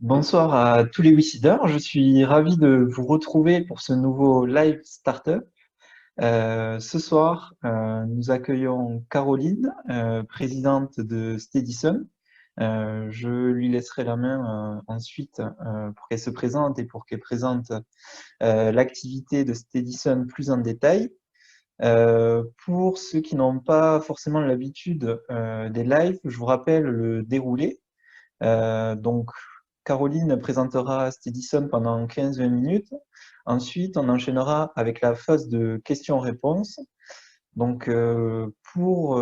Bonsoir à tous les Wissiders. Je suis ravi de vous retrouver pour ce nouveau live startup. Ce soir, nous accueillons Caroline, présidente de Steadison. Je lui laisserai la main ensuite pour qu'elle se présente et pour qu'elle présente l'activité de Steadison plus en détail. Pour ceux qui n'ont pas forcément l'habitude des lives, je vous rappelle le déroulé. Donc, Caroline présentera Steadison pendant 15-20 minutes. Ensuite, on enchaînera avec la phase de questions-réponses. Donc, pour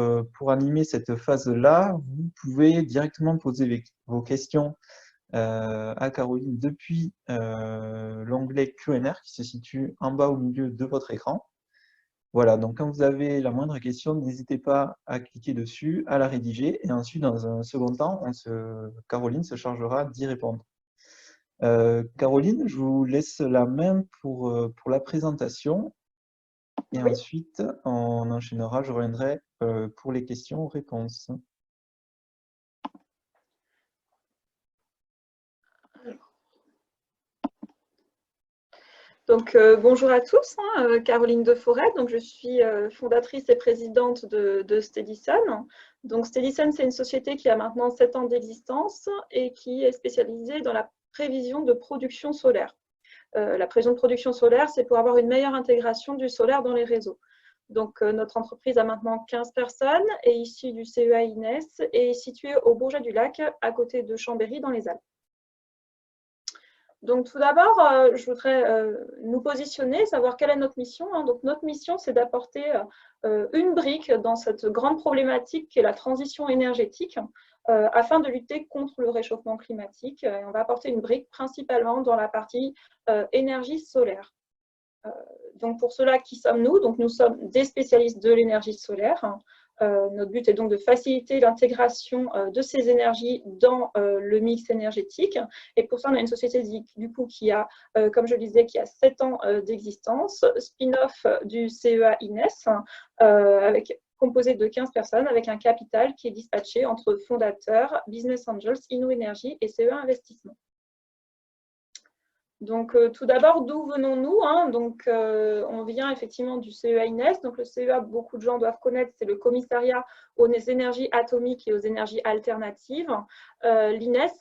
animer cette phase-là, vous pouvez directement poser vos questions à Caroline depuis l'onglet Q&A qui se situe en bas au milieu de votre écran. Voilà, donc quand vous avez la moindre question, n'hésitez pas à cliquer dessus, à la rédiger, et ensuite, dans un second temps, Caroline se chargera d'y répondre. Caroline, je vous laisse la main pour la présentation, et Oui. ensuite, on enchaînera, je reviendrai pour les questions-réponses. Donc, bonjour à tous, Caroline Deforest. Donc, je suis fondatrice et présidente de Steadison. Donc, Steadison, c'est une société qui a maintenant 7 ans d'existence et qui est spécialisée dans la prévision de production solaire. La prévision de production solaire, c'est pour avoir une meilleure intégration du solaire dans les réseaux. Donc, notre entreprise a maintenant 15 personnes, est issue du CEA INES et est située au Bourget-du-Lac, à côté de Chambéry, dans les Alpes. Donc, tout d'abord, je voudrais nous positionner, savoir quelle est notre mission. Donc, notre mission, c'est d'apporter une brique dans cette grande problématique qui est la transition énergétique afin de lutter contre le réchauffement climatique. Et on va apporter une brique principalement dans la partie énergie solaire. Donc, pour cela, qui sommes-nous? Donc, nous sommes des spécialistes de l'énergie solaire. Notre but est donc de faciliter l'intégration de ces énergies dans le mix énergétique. Et pour ça, on a une société du coup qui a, comme je le disais, qui a 7 ans d'existence, spin-off du CEA INES, composé de 15 personnes avec un capital qui est dispatché entre fondateurs, business angels, InnoEnergy et CEA Investissement. Donc, tout d'abord, d'où venons-nous? Donc, on vient effectivement du CEA INES. Donc, le CEA, beaucoup de gens doivent connaître, c'est le commissariat aux énergies atomiques et aux énergies alternatives. L'INES,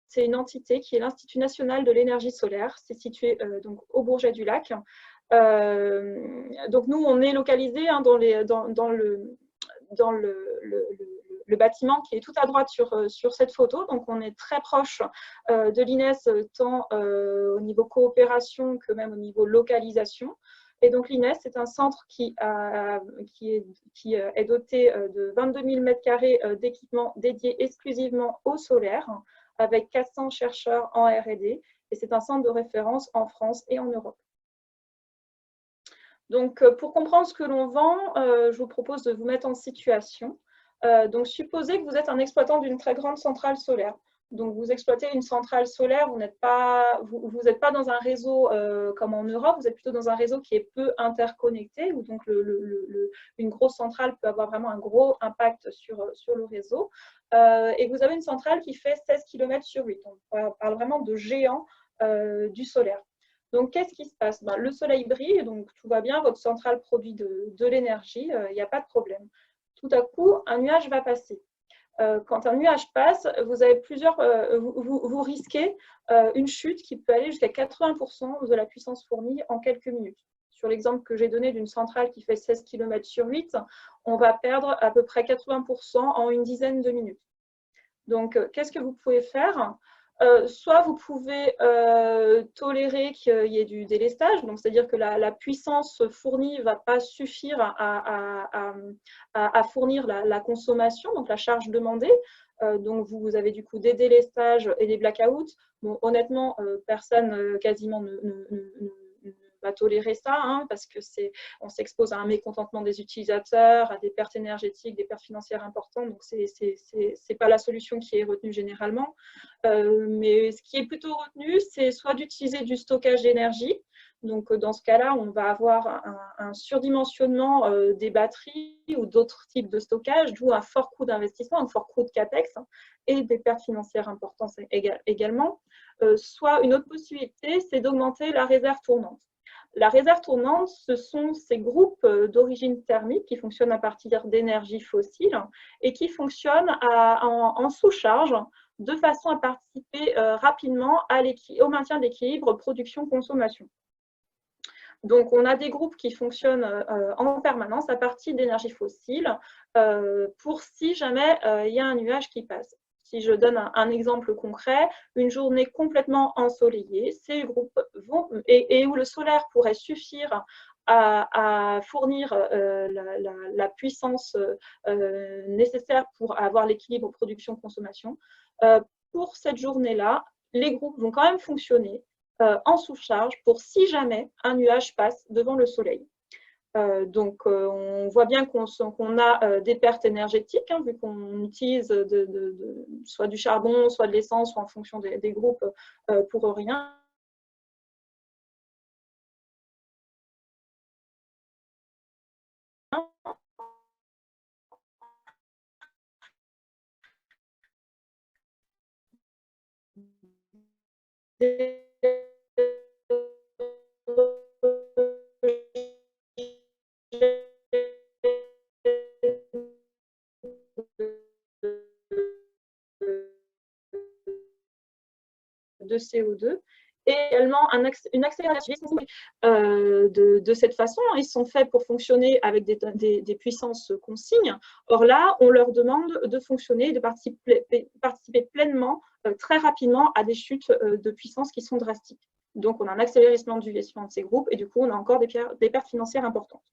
c'est une entité qui est l'Institut national de l'énergie solaire. C'est situé donc, au Bourget-du-Lac. Donc, nous, on est localisé dans le bâtiment qui est tout à droite sur cette photo. Donc, on est très proche de l'INES, tant au niveau coopération que même au niveau localisation. Et donc, l'INES, c'est un centre qui est doté de 22 000 m² d'équipements dédiés exclusivement au solaire, avec 400 chercheurs en R&D. Et c'est un centre de référence en France et en Europe. Donc, pour comprendre ce que l'on vend, je vous propose de vous mettre en situation. Donc, supposez que vous êtes un exploitant d'une très grande centrale solaire. Donc, vous exploitez une centrale solaire, vous n'êtes pas dans un réseau comme en Europe, vous êtes plutôt dans un réseau qui est peu interconnecté, où donc une grosse centrale peut avoir vraiment un gros impact sur le réseau. Et vous avez une centrale qui fait 16 km sur 8. On parle vraiment de géant du solaire. Donc, qu'est-ce qui se passe? Le soleil brille, donc tout va bien, votre centrale produit de l'énergie, il n'y a pas de problème. Tout à coup, un nuage va passer. Quand un nuage passe, vous avez vous risquez une chute qui peut aller jusqu'à 80% de la puissance fournie en quelques minutes. Sur l'exemple que j'ai donné d'une centrale qui fait 16 km sur 8, on va perdre à peu près 80% en une dizaine de minutes. Donc, qu'est-ce que vous pouvez faire? Soit vous pouvez tolérer qu'il y ait du délestage, donc c'est-à-dire que la puissance fournie ne va pas suffire à fournir la consommation, donc la charge demandée. Donc vous avez du coup des délestages et des blackouts. Bon, honnêtement, personne quasiment ne va tolérer ça, parce que on s'expose à un mécontentement des utilisateurs, à des pertes énergétiques, des pertes financières importantes. Donc c'est pas la solution qui est retenue généralement. Mais ce qui est plutôt retenu, c'est soit d'utiliser du stockage d'énergie. Donc, dans ce cas-là, on va avoir un surdimensionnement des batteries ou d'autres types de stockage, d'où un fort coût d'investissement, un fort coût de CAPEX et des pertes financières importantes également. Soit une autre possibilité, c'est d'augmenter la réserve tournante. La réserve tournante, ce sont ces groupes d'origine thermique qui fonctionnent à partir d'énergie fossile et qui fonctionnent en sous-charge de façon à participer rapidement au maintien d'équilibre production-consommation. Donc, on a des groupes qui fonctionnent en permanence à partir d'énergie fossile pour si jamais il y a un nuage qui passe. Si je donne un exemple concret, une journée complètement ensoleillée, ces groupes vont, et où le solaire pourrait suffire à fournir la puissance nécessaire pour avoir l'équilibre production-consommation, pour cette journée-là, les groupes vont quand même fonctionner en sous-charge pour si jamais un nuage passe devant le soleil. Donc, on voit bien qu'on a des pertes énergétiques, hein, vu qu'on utilise soit du charbon, soit de l'essence, soit en fonction des groupes pour rien. De CO2 et également une accélération de cette façon. Ils sont faits pour fonctionner avec des puissances consignes. Or là, on leur demande de fonctionner, de participer pleinement, très rapidement à des chutes de puissance qui sont drastiques. Donc, on a un accélération du vieillissement de ces groupes et du coup, on a encore des pertes financières importantes.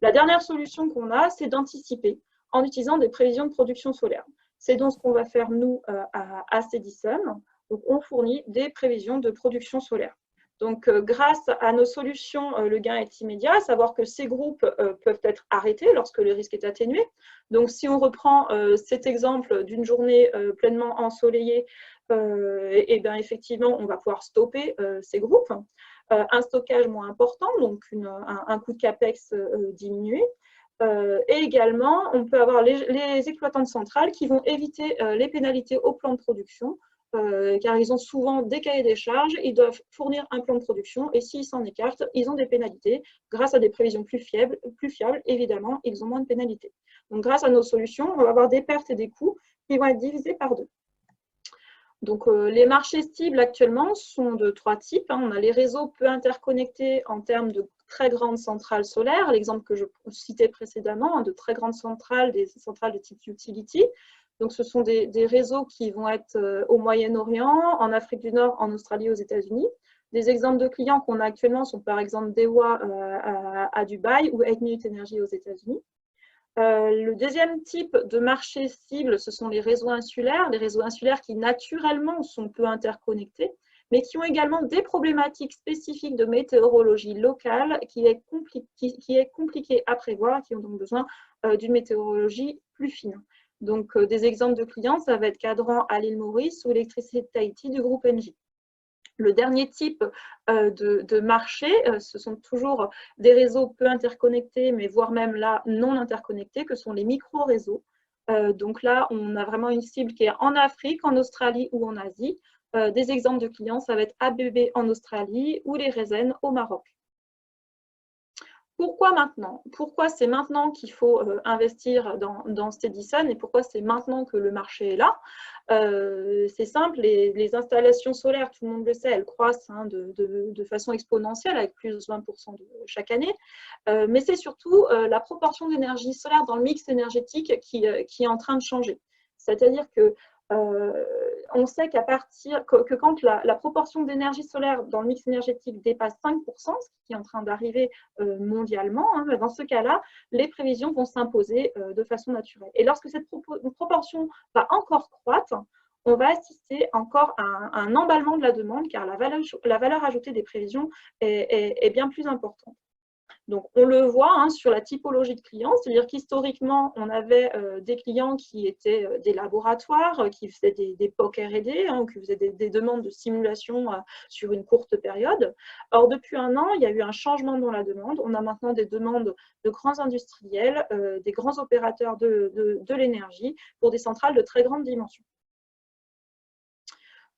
La dernière solution qu'on a, c'est d'anticiper en utilisant des prévisions de production solaire. C'est donc ce qu'on va faire, nous, à Cedison. Donc, on fournit des prévisions de production solaire. Donc, grâce à nos solutions, le gain est immédiat, à savoir que ces groupes peuvent être arrêtés lorsque le risque est atténué. Donc, si on reprend cet exemple d'une journée pleinement ensoleillée, et bien effectivement, on va pouvoir stopper ces groupes. Un stockage moins important, donc un coût de CAPEX diminué. Et également, on peut avoir les exploitants de centrales qui vont éviter les pénalités au plan de production, car ils ont souvent des cahiers des charges, ils doivent fournir un plan de production, et s'ils s'en écartent, ils ont des pénalités. Grâce à des prévisions plus fiables, évidemment, ils ont moins de pénalités. Donc, grâce à nos solutions, on va avoir des pertes et des coûts qui vont être divisés par 2. Donc, les marchés cibles actuellement sont de 3 types. On a les réseaux peu interconnectés en termes de très grandes centrales solaires, l'exemple que je citais précédemment, de très grandes centrales, des centrales de type utility. Donc, ce sont des réseaux qui vont être au Moyen-Orient, en Afrique du Nord, en Australie, aux États-Unis. Des exemples de clients qu'on a actuellement sont par exemple Dewa à Dubaï ou 8 Minute Energy aux États-Unis. Le deuxième type de marché cible, ce sont les réseaux insulaires qui naturellement sont peu interconnectés, mais qui ont également des problématiques spécifiques de météorologie locale qui est compliquée à prévoir, qui ont donc besoin d'une météorologie plus fine. Donc, des exemples de clients, ça va être Cadran à l'île Maurice ou Électricité de Tahiti du groupe Engie. Le dernier type de marché, ce sont toujours des réseaux peu interconnectés, mais voire même là non interconnectés, que sont les micro-réseaux. Donc là, on a vraiment une cible qui est en Afrique, en Australie ou en Asie. Des exemples de clients, ça va être ABB en Australie ou les Resen au Maroc. Pourquoi maintenant? Pourquoi c'est maintenant qu'il faut investir dans Cedison et pourquoi c'est maintenant que le marché est là? C'est simple, les installations solaires, tout le monde le sait, elles croissent de façon exponentielle avec plus de 20% chaque année. Mais c'est surtout la proportion d'énergie solaire dans le mix énergétique qui est en train de changer. C'est-à-dire que on sait qu'à partir que quand la proportion d'énergie solaire dans le mix énergétique dépasse 5%, ce qui est en train d'arriver mondialement, dans ce cas-là, les prévisions vont s'imposer de façon naturelle. Et lorsque cette proportion va encore croître, on va assister encore à un emballement de la demande, car la valeur ajoutée des prévisions est bien plus importante. Donc, on le voit hein, sur la typologie de clients, c'est-à-dire qu'historiquement, on avait des clients qui étaient des laboratoires, qui faisaient des POC R&D, hein, qui faisaient des demandes de simulation sur une courte période. Or, depuis un an, il y a eu un changement dans la demande. On a maintenant des demandes de grands industriels, des grands opérateurs de l'énergie pour des centrales de très grande dimension.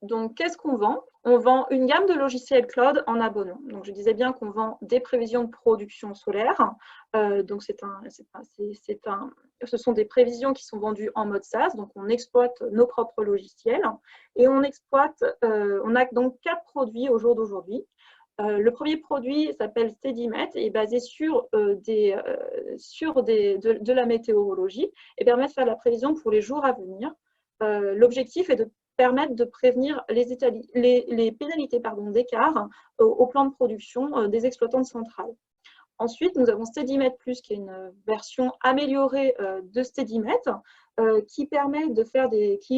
Donc, qu'est-ce qu'on vend? On vend une gamme de logiciels cloud en abonnement. Donc, je disais bien qu'on vend des prévisions de production solaire. Donc, ce sont des prévisions qui sont vendues en mode SaaS. Donc, on exploite nos propres logiciels et on a donc 4 produits au jour d'aujourd'hui. Le premier produit s'appelle SteadyMet et est basé sur de la météorologie et permet de faire la prévision pour les jours à venir. L'objectif est de permettre de prévenir les pénalités d'écart au plan de production des exploitants de centrales. Ensuite, nous avons SteadyMet Plus, qui est une version améliorée de SteadyMet, qui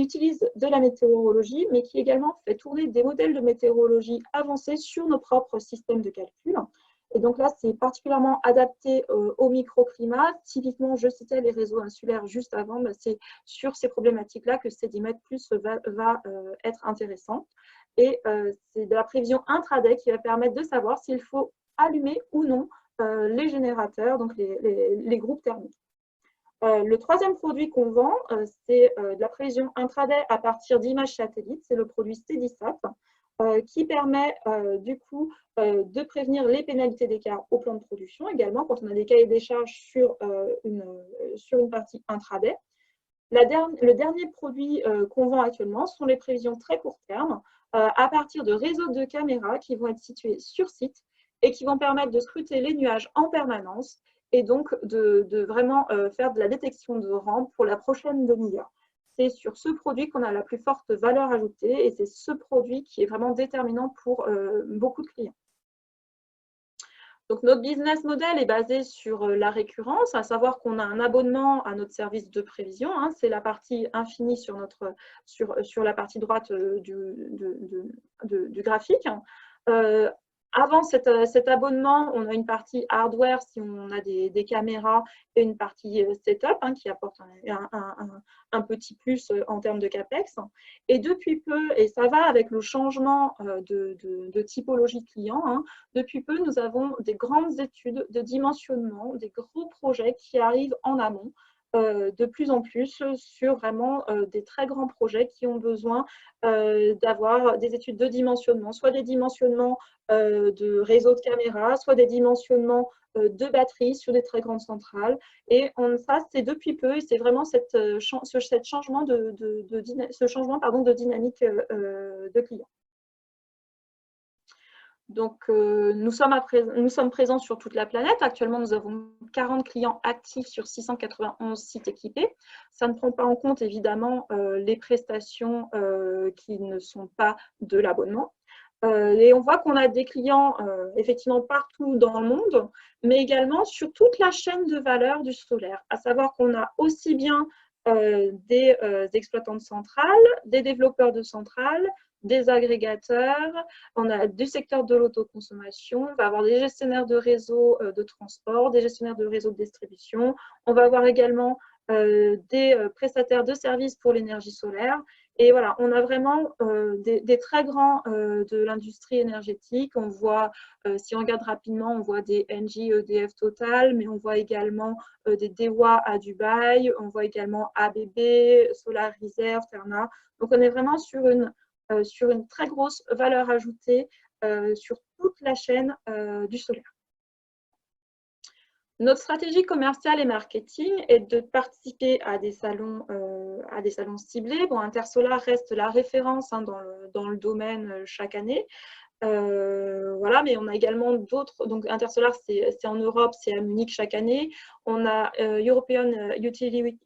utilise de la météorologie, mais qui également fait tourner des modèles de météorologie avancés sur nos propres systèmes de calcul. Et donc là, c'est particulièrement adapté au microclimat. Typiquement, je citais les réseaux insulaires juste avant, c'est sur ces problématiques-là que SteadyMet Plus va être intéressant. Et c'est de la prévision intraday qui va permettre de savoir s'il faut allumer ou non les générateurs, donc les groupes thermiques. Le troisième produit qu'on vend, c'est de la prévision intraday à partir d'images satellites. C'est le produit SteadySat qui permet du coup de prévenir les pénalités d'écart au plan de production, également quand on a des cahiers des charges sur une partie intraday. Le dernier produit qu'on vend actuellement sont les prévisions très court terme à partir de réseaux de caméras qui vont être situés sur site et qui vont permettre de scruter les nuages en permanence et donc de vraiment faire de la détection de rampe pour la prochaine demi-heure. C'est sur ce produit qu'on a la plus forte valeur ajoutée et c'est ce produit qui est vraiment déterminant pour beaucoup de clients. Donc, notre business model est basé sur la récurrence, à savoir qu'on a un abonnement à notre service de prévision. Hein, c'est la partie infinie sur la partie droite du graphique. Avant cet abonnement, on a une partie hardware si on a des caméras et une partie setup qui apporte un petit plus en termes de CAPEX. Et depuis peu, et ça va avec le changement de typologie de clients, depuis peu, nous avons des grandes études de dimensionnement, des gros projets qui arrivent en amont. De plus en plus sur vraiment des très grands projets qui ont besoin d'avoir des études de dimensionnement, soit des dimensionnements de réseaux de caméras, soit des dimensionnements de batteries sur des très grandes centrales. Et ça, c'est depuis peu, et c'est vraiment ce changement de dynamique de clients. Donc, nous sommes présents sur toute la planète. Actuellement, nous avons 40 clients actifs sur 691 sites équipés. Ça ne prend pas en compte, évidemment, les prestations qui ne sont pas de l'abonnement. Et on voit qu'on a des clients, effectivement, partout dans le monde, mais également sur toute la chaîne de valeur du solaire. À savoir qu'on a aussi bien des exploitants de centrales, des développeurs de centrales, des agrégateurs, on a du secteur de l'autoconsommation, on va avoir des gestionnaires de réseaux de transport, des gestionnaires de réseaux de distribution, on va avoir également des prestataires de services pour l'énergie solaire. Et voilà, on a vraiment des très grands de l'industrie énergétique. On voit, si on regarde rapidement, on voit des Engie, EDF Total, mais on voit également des DEWA à Dubaï, on voit également ABB, Solar Reserve, Terna. Donc, on est vraiment sur une très grosse valeur ajoutée sur toute la chaîne du solaire. Notre stratégie commerciale et marketing est de participer à des salons ciblés. Bon, Intersolar reste la référence dans le domaine chaque année. Voilà, mais on a également d'autres. Donc, Intersolar, c'est en Europe, c'est à Munich chaque année. On a European Utility Week,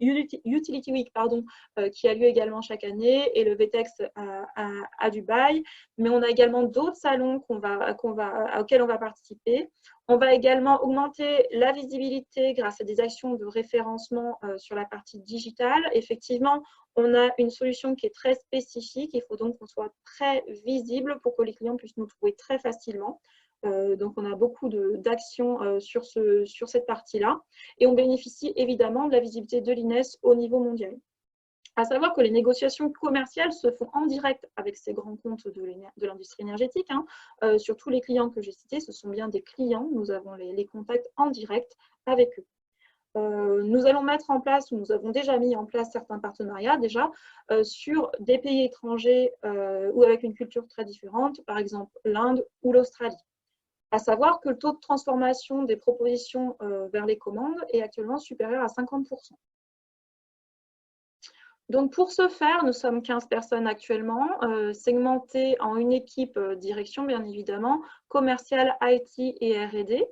qui a lieu également chaque année, et le VTEX à Dubaï. Mais on a également d'autres salons auxquels on va participer. On va également augmenter la visibilité grâce à des actions de référencement sur la partie digitale. Effectivement, on a une solution qui est très spécifique. Il faut donc qu'on soit très visible pour que les clients puissent nous trouver très facilement. Donc, on a beaucoup d'actions sur cette partie-là. Et on bénéficie évidemment de la visibilité de l'INES au niveau mondial. À savoir que les négociations commerciales se font en direct avec ces grands comptes de l'industrie énergétique. Sur tous les clients que j'ai cités, ce sont bien des clients. Nous avons les contacts en direct avec eux. Nous allons mettre en place, ou nous avons déjà mis en place certains partenariats déjà sur des pays étrangers ou avec une culture très différente, par exemple l'Inde ou l'Australie. À savoir que le taux de transformation des propositions vers les commandes est actuellement supérieur à 50%. Donc, pour ce faire, nous sommes 15 personnes actuellement, segmentées en une équipe direction, bien évidemment, commerciale, IT et R&D.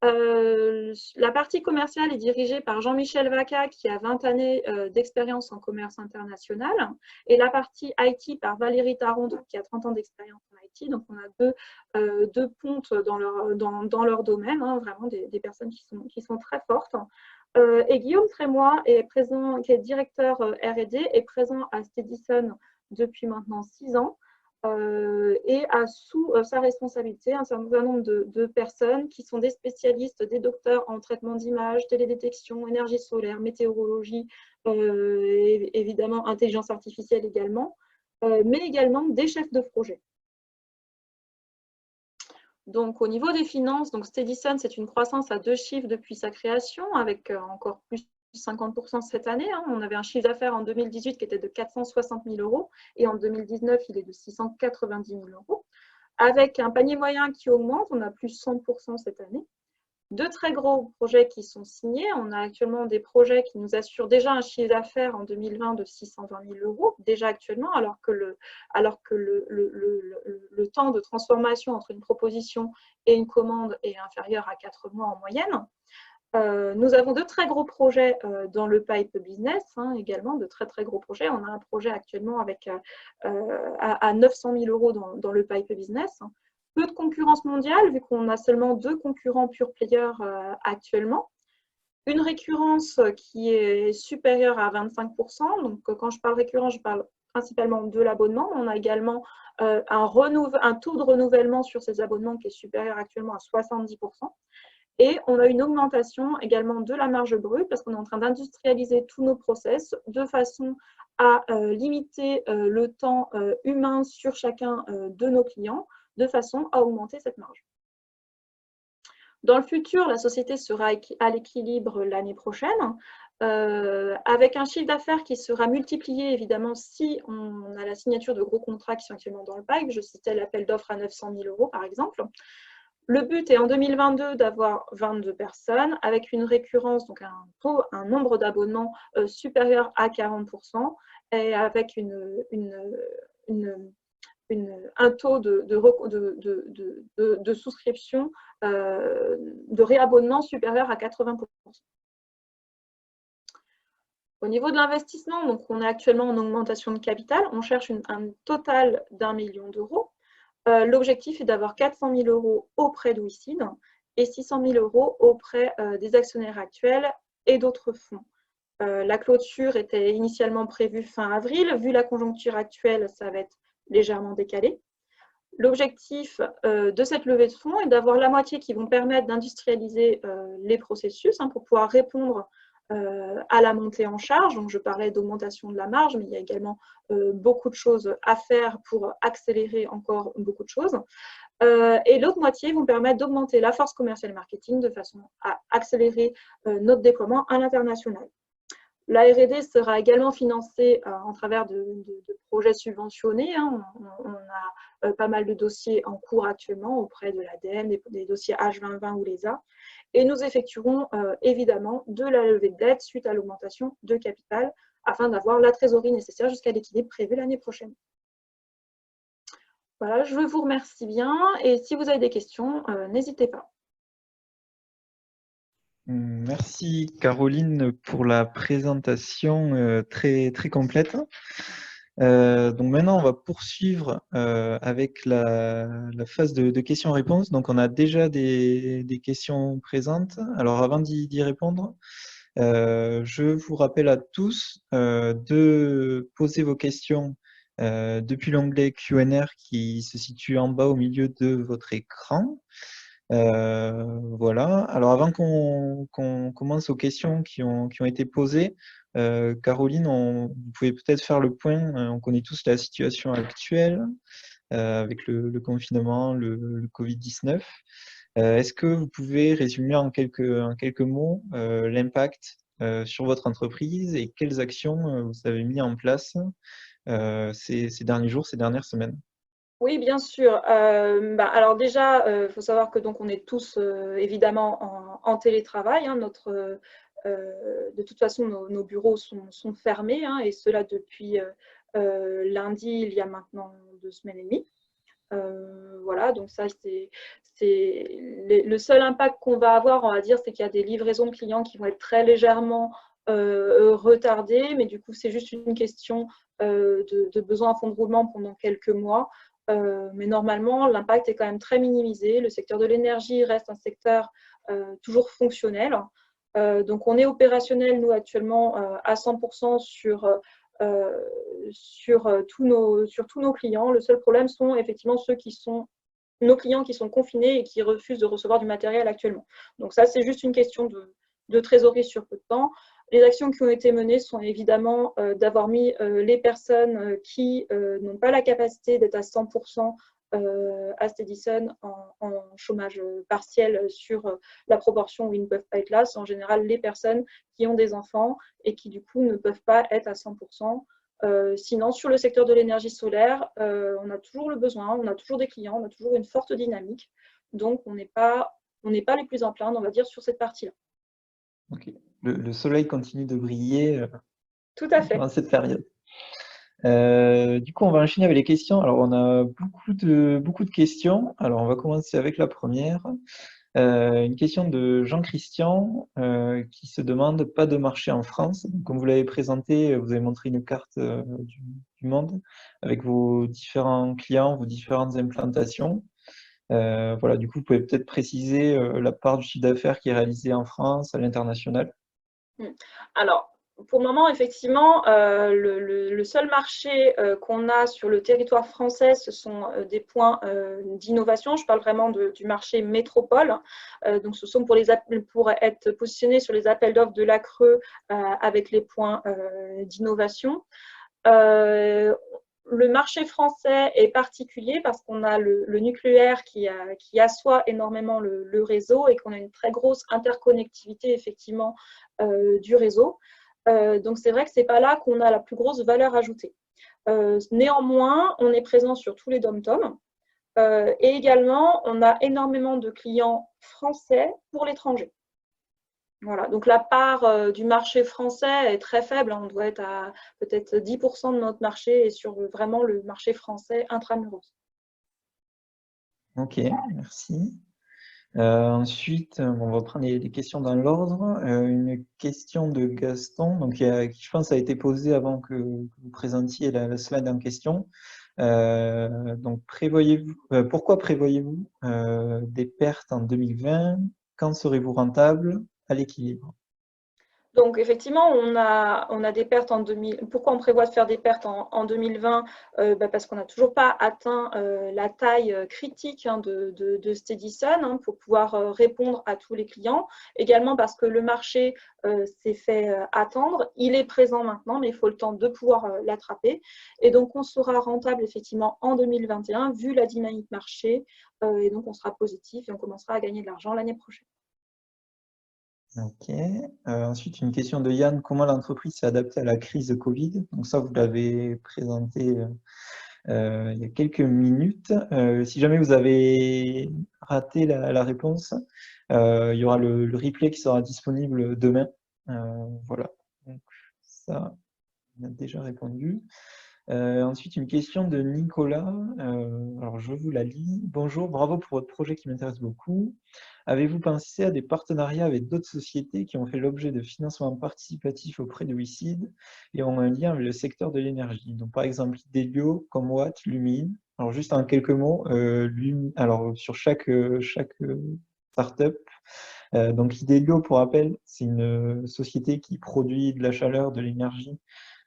La partie commerciale est dirigée par Jean-Michel Vaca, qui a 20 années d'expérience en commerce international, et la partie IT par Valérie Taronde, qui a 30 ans d'expérience en IT. Donc, on a deux pontes dans leur domaine, vraiment des personnes qui sont très fortes. Et Guillaume Trémois, qui est directeur R&D, est présent à Stedison depuis maintenant 6 ans. Et a sous sa responsabilité un certain nombre de personnes qui sont des spécialistes, des docteurs en traitement d'image, télédétection, énergie solaire, météorologie, et évidemment intelligence artificielle également, mais également des chefs de projet. Donc, au niveau des finances, donc Stedison, c'est une croissance à 2 chiffres depuis sa création, avec encore plus 50% cette année. On avait un chiffre d'affaires en 2018 qui était de 460 000 euros et en 2019, il est de 690 000 euros. Avec un panier moyen qui augmente, on a plus 100% cette année. 2 très gros projets qui sont signés. On a actuellement des projets qui nous assurent déjà un chiffre d'affaires en 2020 de 620 000 euros, déjà actuellement, alors que le temps de transformation entre une proposition et une commande est inférieur à 4 mois en moyenne. Nous avons de très gros projets dans le pipe business, également de très très gros projets. On a un projet actuellement avec à 900 000 euros dans le pipe business. Peu de concurrence mondiale, vu qu'on a seulement 2 concurrents pure players actuellement. Une récurrence qui est supérieure à 25%. Donc, quand je parle récurrence, je parle principalement de l'abonnement. On a également un taux de renouvellement sur ces abonnements qui est supérieur actuellement à 70%. Et on a une augmentation également de la marge brute parce qu'on est en train d'industrialiser tous nos process de façon à limiter le temps humain sur chacun de nos clients, de façon à augmenter cette marge. Dans le futur, la société sera à l'équilibre l'année prochaine, avec un chiffre d'affaires qui sera multiplié, évidemment, si on a la signature de gros contrats qui sont actuellement dans le pipe. Je citais l'appel d'offres à 900 000 euros, par exemple. Le but est en 2022 d'avoir 22 personnes, avec une récurrence, donc un nombre d'abonnements supérieur à 40%, et avec un taux de souscription, de réabonnement supérieur à 80%. Au niveau de l'investissement, donc on est actuellement en augmentation de capital. On cherche un total d'1 million d'euros. L'objectif est d'avoir 400 000 euros auprès de WICID et 600 000 euros auprès des actionnaires actuels et d'autres fonds. La clôture était initialement prévue fin avril. Vu la conjoncture actuelle, ça va être légèrement décalé. L'objectif de cette levée de fonds est d'avoir la moitié qui vont permettre d'industrialiser les processus pour pouvoir répondre à la montée en charge. Donc, je parlais d'augmentation de la marge, mais il y a également beaucoup de choses à faire pour accélérer encore beaucoup de choses. Et l'autre moitié vont permettre d'augmenter la force commerciale marketing de façon à accélérer notre déploiement à l'international. La R&D sera également financée en travers de projets subventionnés. On a pas mal de dossiers en cours actuellement auprès de l'ADEME, des dossiers H2020 ou l'ESA. Et nous effectuerons évidemment de la levée de dette suite à l'augmentation de capital afin d'avoir la trésorerie nécessaire jusqu'à l'équilibre prévu l'année prochaine. Voilà, je vous remercie bien et si vous avez des questions, n'hésitez pas. Merci Caroline pour la présentation très, très complète. Donc maintenant, on va poursuivre avec la phase de questions-réponses. Donc on a déjà des questions présentes. Alors avant d'y répondre, je vous rappelle à tous de poser vos questions depuis l'onglet Q&R qui se situe en bas au milieu de votre écran. Voilà. Alors avant qu'on commence aux questions qui ont été posées, Caroline, vous pouvez peut-être faire le point. On connaît tous la situation actuelle avec le confinement, le Covid-19. Est-ce que vous pouvez résumer en quelques mots l'impact sur votre entreprise et quelles actions vous avez mis en place ces derniers jours, ces dernières semaines? Oui, bien sûr. Alors déjà, il faut savoir que donc on est tous évidemment en télétravail, hein. De toute façon, nos bureaux sont fermés, hein, et cela depuis lundi, il y a maintenant 2 semaines et demie. Voilà, donc ça, le seul impact qu'on va avoir, on va dire, c'est qu'il y a des livraisons de clients qui vont être très légèrement retardées, mais du coup, c'est juste une question de besoin en fonds de roulement pendant quelques mois. Mais normalement, l'impact est quand même très minimisé. Le secteur de l'énergie reste un secteur toujours fonctionnel. Donc, on est opérationnel, nous, actuellement, à 100% sur tous nos clients. Le seul problème sont effectivement nos clients qui sont confinés et qui refusent de recevoir du matériel actuellement. Donc ça, c'est juste une question de trésorerie sur peu de temps. Les actions qui ont été menées sont évidemment d'avoir mis les personnes qui n'ont pas la capacité d'être à 100% à Steadison en chômage partiel sur la proportion où ils ne peuvent pas être là. C'est en général les personnes qui ont des enfants et qui du coup ne peuvent pas être à 100%. Sinon, sur le secteur de l'énergie solaire, on a toujours le besoin, on a toujours des clients, on a toujours une forte dynamique. Donc, on n'est pas les plus en plaindre, on va dire, sur cette partie-là. Ok. Le soleil continue de briller Tout à fait. durant cette période. Du coup, on va enchaîner avec les questions. Alors, on a beaucoup de questions. Alors, on va commencer avec la première. Une question de Jean-Christian qui se demande, pas de marché en France. Donc, comme vous l'avez présenté, vous avez montré une carte du monde avec vos différents clients, vos différentes implantations. Voilà, du coup, vous pouvez peut-être préciser la part du chiffre d'affaires qui est réalisé en France, à l'international. Alors, pour le moment, effectivement, le seul marché qu'on a sur le territoire français, ce sont des points d'innovation. Je parle vraiment du marché métropole. Donc, ce sont pour être positionnés sur les appels d'offres de l'ACRE avec les points d'innovation. Le marché français est particulier parce qu'on a le nucléaire qui assoit énormément le réseau et qu'on a une très grosse interconnectivité effectivement du réseau. Donc c'est vrai que ce n'est pas là qu'on a la plus grosse valeur ajoutée. Néanmoins, on est présent sur tous les dom-toms et également on a énormément de clients français pour l'étranger. Voilà, donc la part du marché français est très faible, hein. On doit être à peut-être 10% de notre marché et sur vraiment le marché français intramuros. Ok, merci. Ensuite, on va prendre les questions dans l'ordre. Une question de Gaston, donc, qui, je pense, a été posée avant que vous présentiez la slide en question. Donc, pourquoi prévoyez-vous des pertes en 2020? Quand serez-vous rentable à l'équilibre? Donc, effectivement, on a des pertes en 2000. Pourquoi on prévoit de faire des pertes en 2020? Parce qu'on n'a toujours pas atteint la taille critique, hein, de Steadison, hein, pour pouvoir répondre à tous les clients. Également parce que le marché s'est fait attendre. Il est présent maintenant, mais il faut le temps de pouvoir l'attraper. Et donc, on sera rentable effectivement en 2021, vu la dynamique marché. Et donc, on sera positif et on commencera à gagner de l'argent l'année prochaine. Ok. Ensuite, une question de Yann. Comment l'entreprise s'est adaptée à la crise de Covid? Donc ça, vous l'avez présenté il y a quelques minutes. Si jamais vous avez raté la réponse, il y aura le replay qui sera disponible demain. Voilà. Donc ça, on a déjà répondu. Ensuite, une question de Nicolas. Alors, je vous la lis. Bonjour, bravo pour votre projet qui m'intéresse beaucoup. Avez-vous pensé à des partenariats avec d'autres sociétés qui ont fait l'objet de financements participatifs auprès de WICID et ont un lien avec le secteur de l'énergie? Donc, par exemple, Idealio, Comwatt, Lumine. Alors, juste en quelques mots, alors, sur chaque startup. Donc, Idealio, pour rappel, c'est une société qui produit de la chaleur, de l'énergie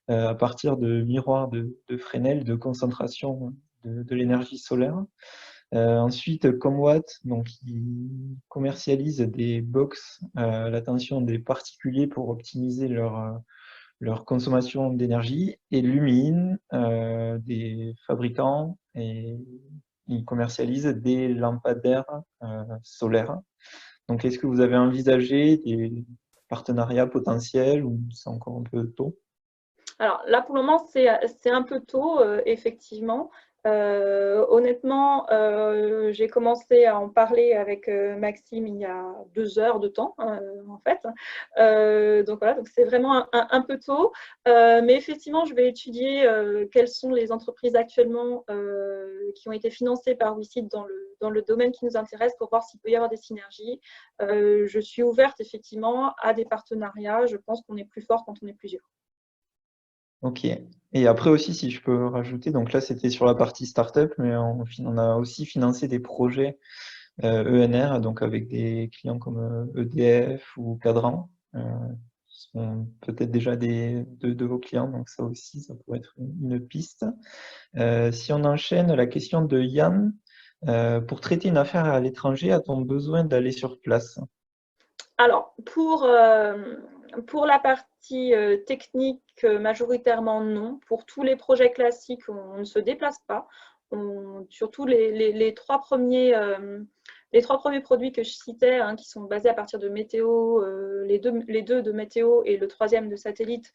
à partir de miroirs de Fresnel de concentration de l'énergie solaire. Ensuite, Comwatt, donc, ils commercialisent des box à l'attention des particuliers pour optimiser leur consommation d'énergie. Et Lumine, des fabricants, et ils commercialisent des lampadaires solaires. Donc, est-ce que vous avez envisagé des partenariats potentiels ou c'est encore un peu tôt? Alors là, pour le moment, c'est un peu tôt, effectivement. Honnêtement, j'ai commencé à en parler avec Maxime il y a 2 heures de temps, en fait. Donc voilà, donc c'est vraiment un peu tôt. Mais effectivement, je vais étudier quelles sont les entreprises actuellement qui ont été financées par WICIT dans le domaine qui nous intéresse pour voir s'il peut y avoir des synergies. Je suis ouverte effectivement à des partenariats. Je pense qu'on est plus fort quand on est plusieurs. Ok. Et après aussi, si je peux rajouter, donc là c'était sur la partie startup, mais on a aussi financé des projets ENR, donc avec des clients comme EDF ou Cadran, qui sont peut-être déjà de vos clients, donc ça aussi, ça pourrait être une piste. Si on enchaîne, la question de Yann, pour traiter une affaire à l'étranger, a-t-on besoin d'aller sur place? Alors, pour la partie technique, majoritairement non. Pour tous les projets classiques, on ne se déplace pas. Surtout les trois premiers produits que je citais, hein, qui sont basés à partir de météo, les deux de météo et le troisième de satellite,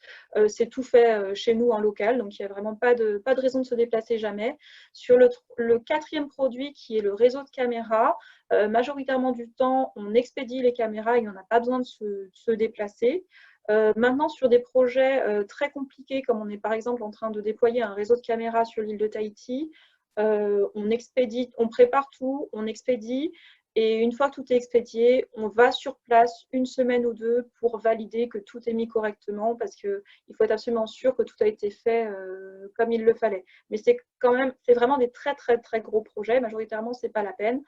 c'est tout fait chez nous en local. Donc, il n'y a vraiment pas de raison de se déplacer jamais. Sur le quatrième produit, qui est le réseau de caméras, majoritairement du temps, on expédie les caméras et on n'a pas besoin de se déplacer. Maintenant, sur des projets très compliqués, comme on est par exemple en train de déployer un réseau de caméras sur l'île de Tahiti, on expédie, on prépare tout, on expédie, et une fois que tout est expédié, on va sur place 1 semaine ou 2 pour valider que tout est mis correctement, parce qu'il faut être absolument sûr que tout a été fait comme il le fallait. Mais c'est vraiment des très très très gros projets. Majoritairement, c'est pas la peine.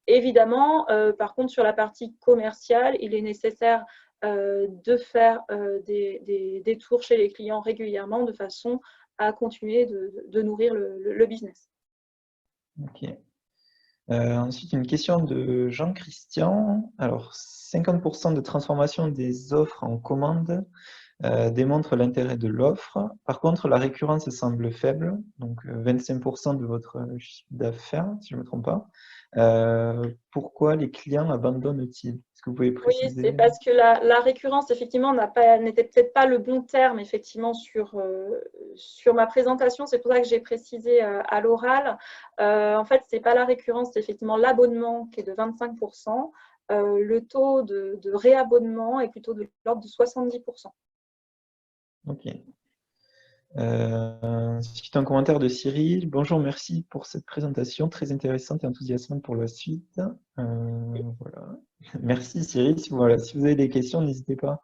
Évidemment, par contre, sur la partie commerciale, il est nécessaire de faire des tours chez les clients régulièrement de façon à continuer de nourrir le business. Ok. Ensuite, une question de Jean-Christian. Alors, 50% de transformation des offres en commandes démontre l'intérêt de l'offre. Par contre, la récurrence semble faible, donc 25% de votre chiffre d'affaires, si je ne me trompe pas. Pourquoi les clients abandonnent-ils? Est-ce que vous pouvez Oui, c'est préciser? parce que la récurrence, effectivement, n'était peut-être pas le bon terme, effectivement, sur ma présentation. C'est pour ça que j'ai précisé à l'oral. En fait, ce n'est pas la récurrence, c'est effectivement l'abonnement qui est de 25%. Le taux de réabonnement est plutôt de l'ordre de 70%. Ok. Ensuite, un commentaire de Cyril. Bonjour, merci pour cette présentation très intéressante et enthousiasmante pour la suite. Voilà. Merci Cyril. Voilà, si vous avez des questions, n'hésitez pas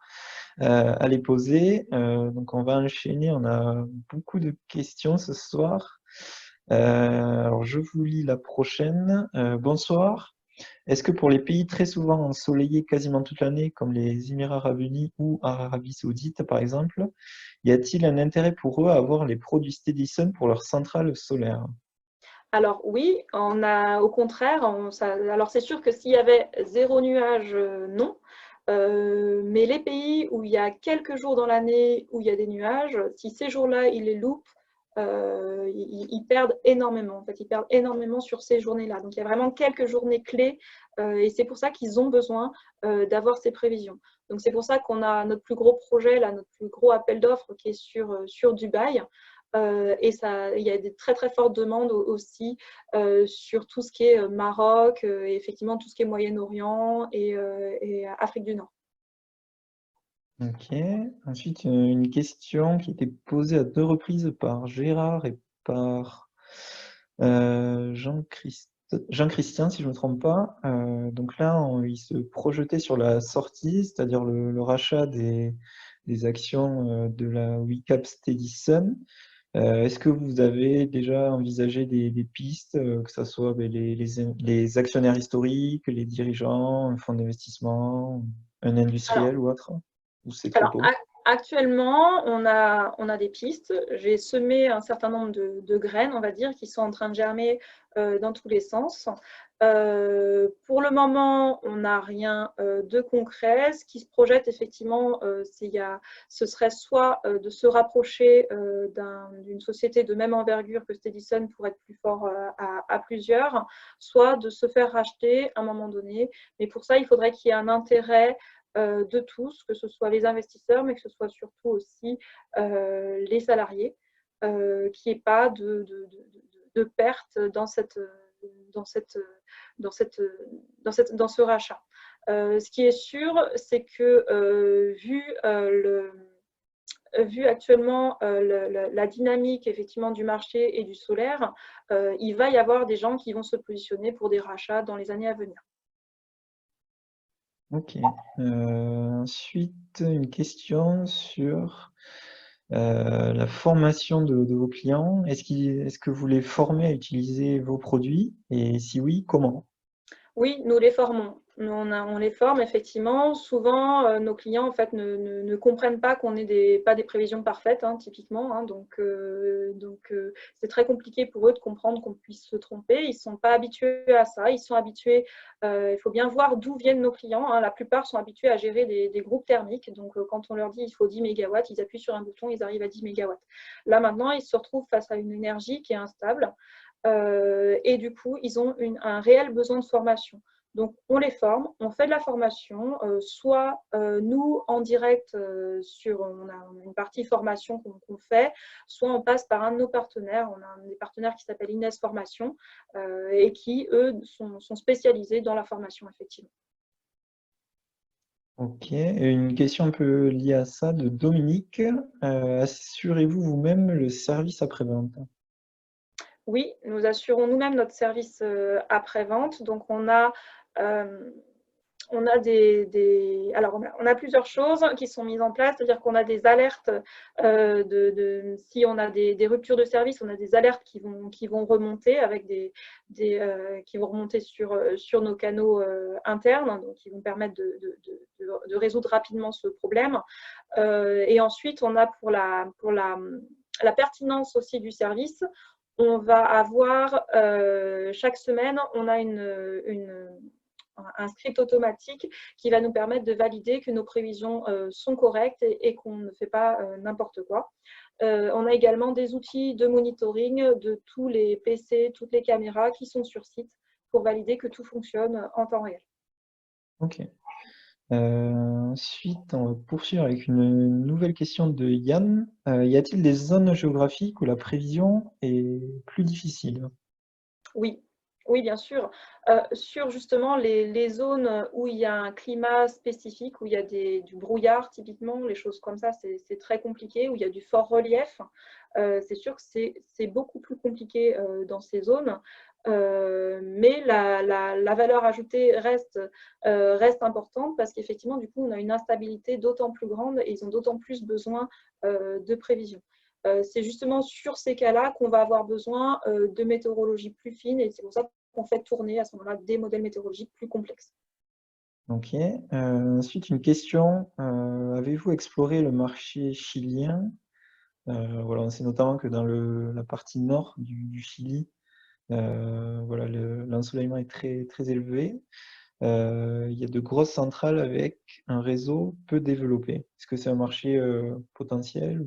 à les poser. Donc on va enchaîner. On a beaucoup de questions ce soir. Alors je vous lis la prochaine. Bonsoir. Est-ce que pour les pays très souvent ensoleillés quasiment toute l'année, comme les Émirats arabes unis ou Arabie saoudite par exemple, y a-t-il un intérêt pour eux à avoir les produits Stedison pour leurs centrales solaires? Alors oui, au contraire, alors c'est sûr que s'il y avait 0 nuage, non. Mais les pays où il y a quelques jours dans l'année où il y a des nuages, si ces jours-là, ils les loupent, ils perdent énormément. En fait, ils perdent énormément sur ces journées-là. Donc, il y a vraiment quelques journées clés et c'est pour ça qu'ils ont besoin d'avoir ces prévisions. Donc, c'est pour ça qu'on a notre plus gros projet, là, notre plus gros appel d'offres qui est sur Dubaï. Et il y a des très très fortes demandes aussi sur tout ce qui est Maroc, et effectivement tout ce qui est Moyen-Orient et Afrique du Nord. Ok. Ensuite, une question qui a été posée à 2 reprises par Gérard et par Jean-Christian, si je ne me trompe pas. Donc là, il se projetait sur la sortie, c'est-à-dire le rachat des actions de la WeCap Stedison. Est-ce que vous avez déjà envisagé des pistes, que ce soit les actionnaires historiques, les dirigeants, un fonds d'investissement, un Alors, industriel ou autre? Ou c'est trop alors tôt? Actuellement, on a des pistes. J'ai semé un certain nombre de graines, on va dire, qui sont en train de germer dans tous les sens. Pour le moment, on n'a rien de concret. Ce qui se projette effectivement, ce serait soit de se rapprocher d'une société de même envergure que Steadison pour être plus fort à plusieurs, soit de se faire racheter à un moment donné. Mais pour ça, il faudrait qu'il y ait un intérêt de tous, que ce soit les investisseurs, mais que ce soit surtout aussi les salariés, qu'il n'y ait pas de perte dans ce rachat. Ce qui est sûr, c'est que vu actuellement la dynamique effectivement du marché et du solaire, il va y avoir des gens qui vont se positionner pour des rachats dans les années à venir. Ok. Ensuite, une question sur la formation de vos clients. Est-ce que vous les formez à utiliser vos produits? Et si oui, comment? Oui, nous les formons. On les forme effectivement. Souvent, nos clients en fait ne comprennent pas qu'on n'ait pas des prévisions parfaites, hein, typiquement. Hein, donc, c'est très compliqué pour eux de comprendre qu'on puisse se tromper. Ils ne sont pas habitués à ça. Ils sont habitués. Il faut bien voir d'où viennent nos clients. Hein. La plupart sont habitués à gérer des groupes thermiques. Donc, quand on leur dit il faut 10 mégawatts, ils appuient sur un bouton, ils arrivent à 10 mégawatts. Là maintenant, ils se retrouvent face à une énergie qui est instable. Et du coup, ils ont un réel besoin de formation. Donc, on les forme, on fait de la formation, soit nous en direct, on a une partie formation qu'on fait, soit on passe par un de nos partenaires. On a un des partenaires qui s'appelle Inès Formation et qui, eux, sont spécialisés dans la formation, effectivement. Ok. Et une question un peu liée à ça de Dominique. Assurez-vous vous-même le service après-vente? Oui, nous assurons nous-mêmes notre service après-vente. Donc, euh, on a plusieurs choses qui sont mises en place, c'est-à-dire qu'on a des alertes si on a des ruptures de service, on a des alertes qui vont remonter qui vont remonter sur nos canaux internes, donc qui vont permettre de résoudre rapidement ce problème. Et ensuite, on a pour la pertinence aussi du service, on va avoir chaque semaine, on a un script automatique qui va nous permettre de valider que nos prévisions sont correctes et qu'on ne fait pas n'importe quoi. On a également des outils de monitoring de tous les PC, toutes les caméras qui sont sur site pour valider que tout fonctionne en temps réel. Ok. Ensuite, on va poursuivre avec une nouvelle question de Yann. Y a-t-il des zones géographiques où la prévision est plus difficile? Oui, oui, bien sûr. Sur justement les zones où il y a un climat spécifique, où il y a du brouillard typiquement, les choses comme ça, c'est très compliqué, où il y a du fort relief, c'est sûr que c'est beaucoup plus compliqué dans ces zones. Mais la valeur ajoutée reste importante parce qu'effectivement, du coup, on a une instabilité d'autant plus grande et ils ont d'autant plus besoin de prévision. C'est justement sur ces cas-là qu'on va avoir besoin de météorologie plus fine et c'est pour ça qu'on fait tourner à ce moment-là des modèles météorologiques plus complexes. Ok. Ensuite, une question. Avez-vous exploré le marché chilien? Voilà, on sait notamment que dans la partie nord du Chili, voilà, l'ensoleillement est très, très élevé. Il y a de grosses centrales avec un réseau peu développé. Est-ce que c'est un marché potentiel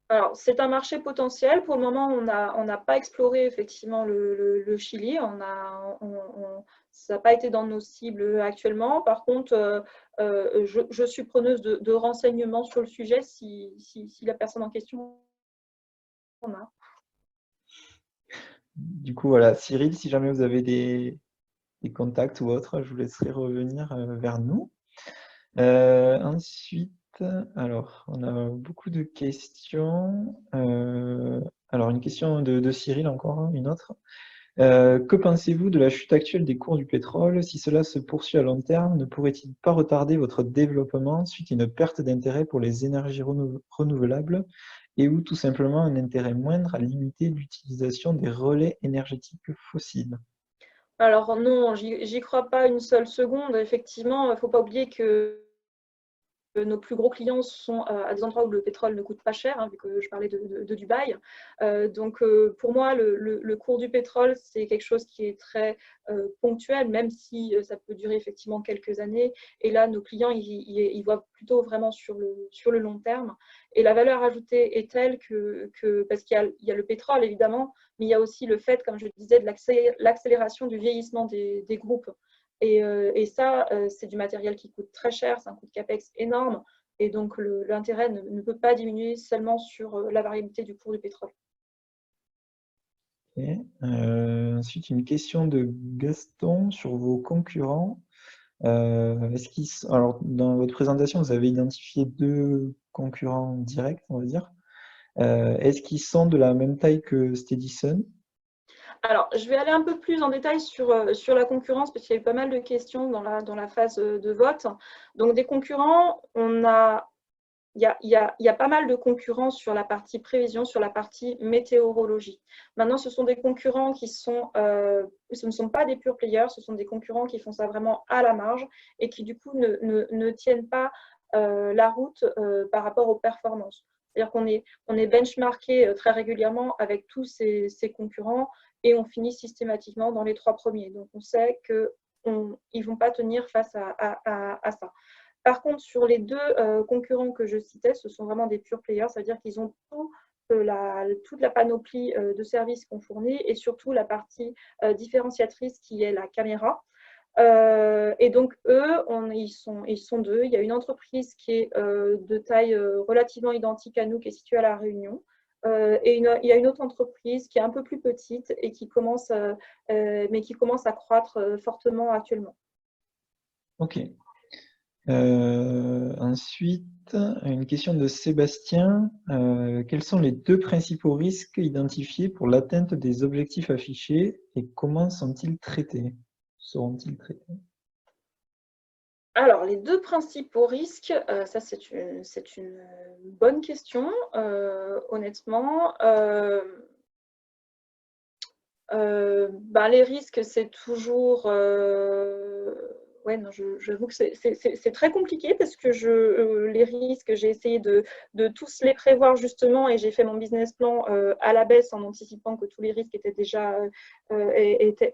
Alors, c'est un marché potentiel. Pour le moment, on n'a pas exploré effectivement le Chili. Ça n'a pas été dans nos cibles actuellement. Par contre, je suis preneuse de renseignements sur le sujet si la personne en question en a. Du coup, voilà, Cyril, si jamais vous avez des contacts ou autres, je vous laisserai revenir vers nous. Ensuite, alors, on a beaucoup de questions. Alors, une question de Cyril encore, hein, une autre. Que pensez-vous de la chute actuelle des cours du pétrole? Si cela se poursuit à long terme, ne pourrait-il pas retarder votre développement suite à une perte d'intérêt pour les énergies renouvelables et ou tout simplement un intérêt moindre à limiter l'utilisation des relais énergétiques fossiles? Alors non, j'y crois pas une seule seconde. Effectivement, il ne faut pas oublier que nos plus gros clients sont à des endroits où le pétrole ne coûte pas cher, hein, vu que je parlais de Dubaï. Donc, pour moi, le cours du pétrole, c'est quelque chose qui est très ponctuel, même si ça peut durer effectivement quelques années. Et là, nos clients, ils voient plutôt vraiment sur le long terme. Et la valeur ajoutée est telle parce qu'il y a le pétrole, évidemment, mais il y a aussi le fait, comme je disais, de l'accélération du vieillissement des groupes. Et ça, c'est du matériel qui coûte très cher, c'est un coût de CAPEX énorme. Et donc, l'intérêt ne peut pas diminuer seulement sur la variabilité du cours du pétrole. Okay. Ensuite, une question de Gaston sur vos concurrents. Alors, dans votre présentation, vous avez identifié 2 concurrents directs, on va dire. Est-ce qu'ils sont de la même taille que Steadison? Alors, je vais aller un peu plus en détail sur la concurrence, parce qu'il y a eu pas mal de questions dans la phase de vote. Donc, des concurrents, il y a pas mal de concurrents sur la partie prévision, sur la partie météorologie. Maintenant, ce sont des concurrents ce ne sont pas des pure players, ce sont des concurrents qui font ça vraiment à la marge et qui, du coup, ne tiennent pas la route par rapport aux performances. C'est-à-dire qu'on est benchmarké très régulièrement avec tous ces concurrents et on finit systématiquement dans les 3 premiers. Donc, on sait qu'ils ne vont pas tenir face à ça. Par contre, sur les 2 concurrents que je citais, ce sont vraiment des pure players, c'est-à-dire qu'ils ont toute la panoplie de services qu'on fournit et surtout la partie différenciatrice qui est la caméra. Et donc, eux, ils sont 2. Il y a une entreprise qui est de taille relativement identique à nous, qui est située à La Réunion. Et il y a une autre entreprise qui est un peu plus petite et mais qui commence à croître fortement actuellement. Ok. Ensuite, une question de Sébastien. Quels sont les 2 principaux risques identifiés pour l'atteinte des objectifs affichés et comment sont-ils traités? Seront-ils traités? Alors, les 2 principaux risques, ça c'est une bonne question, honnêtement. Les risques, c'est toujours… ouais, non, j'avoue que c'est très compliqué parce que les risques, j'ai essayé de tous les prévoir justement et j'ai fait mon business plan à la baisse en anticipant que tous les risques étaient déjà étaient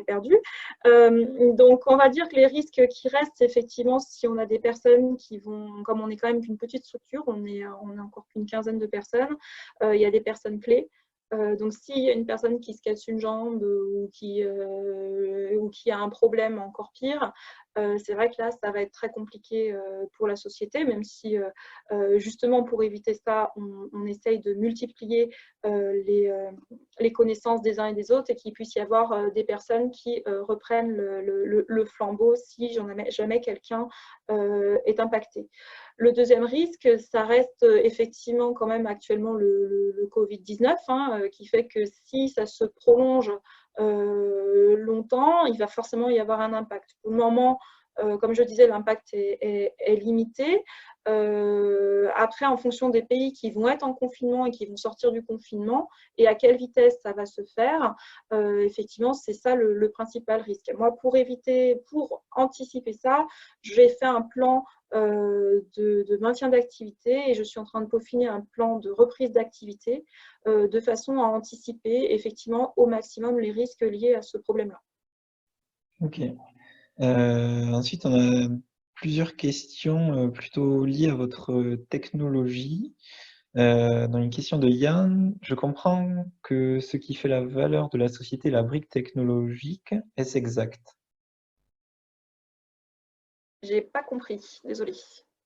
perdus. Donc, on va dire que les risques qui restent, effectivement, si on a des personnes qui vont… Comme on est quand même qu'une petite structure, on est encore qu'une quinzaine de personnes, il y a des personnes clés. Donc, s'il y a une personne qui se casse une jambe ou qui a un problème encore pire, c'est vrai que là, ça va être très compliqué pour la société, même si justement pour éviter ça, on essaye de multiplier les connaissances des uns et des autres et qu'il puisse y avoir des personnes qui reprennent le flambeau si jamais quelqu'un est impacté. Le deuxième risque, ça reste effectivement quand même actuellement le Covid-19, qui fait que si ça se prolonge longtemps, il va forcément y avoir un impact. Pour le moment, comme je disais, l'impact est limité. Après, en fonction des pays qui vont être en confinement et qui vont sortir du confinement et à quelle vitesse ça va se faire, effectivement, c'est ça le principal risque. Moi, pour anticiper ça, j'ai fait un plan de maintien d'activité et je suis en train de peaufiner un plan de reprise d'activité de façon à anticiper effectivement au maximum les risques liés à ce problème-là. Ok. Ensuite, on a plusieurs questions plutôt liées à votre technologie. Dans une question de Yann, je comprends que ce qui fait la valeur de la société est la brique technologique. Est-ce exact? J'ai pas compris, désolée.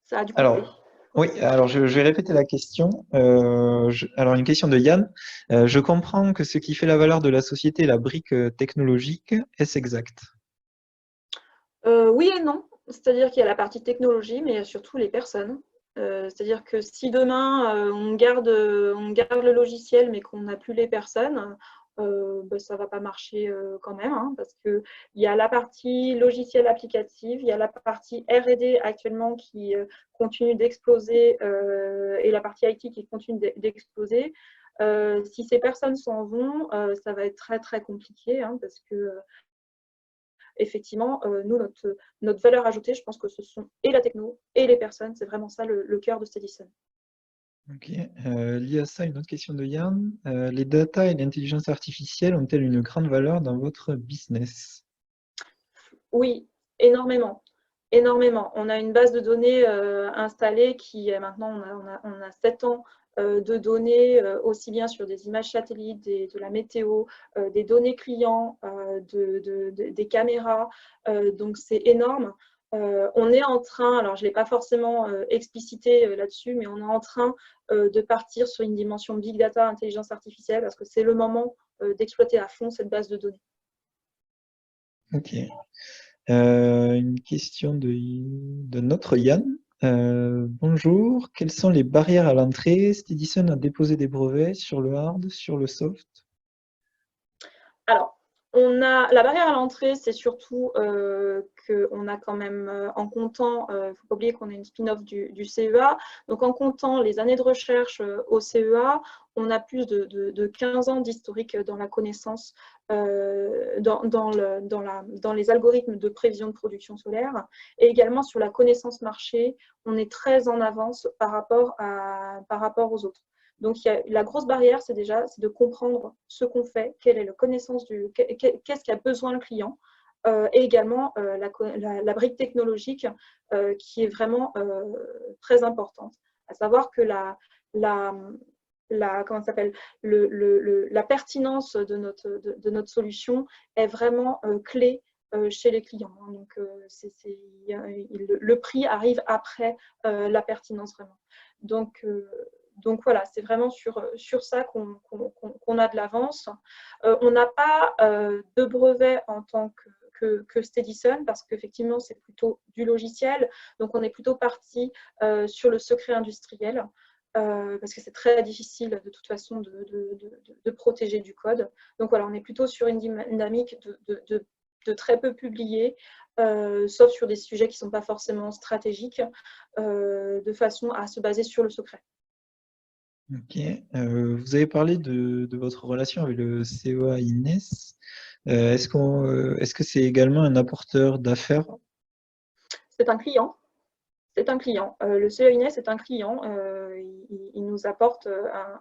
Ça a dû couper. Alors, oui, alors je vais répéter la question. Alors, une question de Yann. Je comprends que ce qui fait la valeur de la société est la brique technologique. Est-ce exact? Oui et non. C'est-à-dire qu'il y a la partie technologie, mais il y a surtout les personnes. C'est-à-dire que si demain on garde le logiciel mais qu'on n'a plus les personnes, ça ne va pas marcher quand même, parce qu'il y a la partie logiciel applicative, il y a la partie R&D actuellement qui continue d'exploser et la partie IT qui continue d'exploser. Si ces personnes s'en vont, ça va être très très compliqué parce que effectivement, nous, notre valeur ajoutée, je pense que ce sont et la techno et les personnes. C'est vraiment ça le cœur de Steadison. Ok. Lié à ça, une autre question de Yann. Les data et l'intelligence artificielle ont-elles une grande valeur dans votre business? Oui, énormément. Énormément. On a une base de données installée qui, maintenant, on a 7 ans de données, aussi bien sur des images satellites, de la météo, des données clients, des caméras. Donc, c'est énorme. On est en train, alors je ne l'ai pas forcément explicité là-dessus, mais on est en train de partir sur une dimension big data, intelligence artificielle, parce que c'est le moment d'exploiter à fond cette base de données. Ok. Une question de notre Yann. Bonjour, quelles sont les barrières à l'entrée? Steadison a déposé des brevets sur le hard, sur le soft? Alors, on a la barrière à l'entrée, c'est surtout qu'on a quand même, en comptant, il ne faut pas oublier qu'on est une spin-off du CEA, donc en comptant les années de recherche au CEA, on a plus de 15 ans d'historique dans la connaissance, dans les algorithmes de prévision de production solaire, et également sur la connaissance marché, on est très en avance par rapport aux autres. Donc, la grosse barrière, c'est de comprendre ce qu'on fait, quelle est la connaissance qu'est-ce qu'a besoin le client, et également la brique technologique qui est vraiment très importante. À savoir que comment s'appelle, la pertinence de notre solution est vraiment clé chez les clients. Donc, le prix arrive après la pertinence vraiment. Donc voilà, c'est vraiment sur ça qu'on a de l'avance. On n'a pas de brevet en tant que Steadison parce qu'effectivement, c'est plutôt du logiciel. Donc, on est plutôt parti sur le secret industriel parce que c'est très difficile de toute façon de protéger du code. Donc voilà, on est plutôt sur une dynamique de très peu publier, sauf sur des sujets qui ne sont pas forcément stratégiques, de façon à se baser sur le secret. Ok. Vous avez parlé de votre relation avec le CEA Ines. Est-ce que c'est également un apporteur d'affaires? C'est un client. C'est un client. Le CEA Ines est un client. Il nous apporte un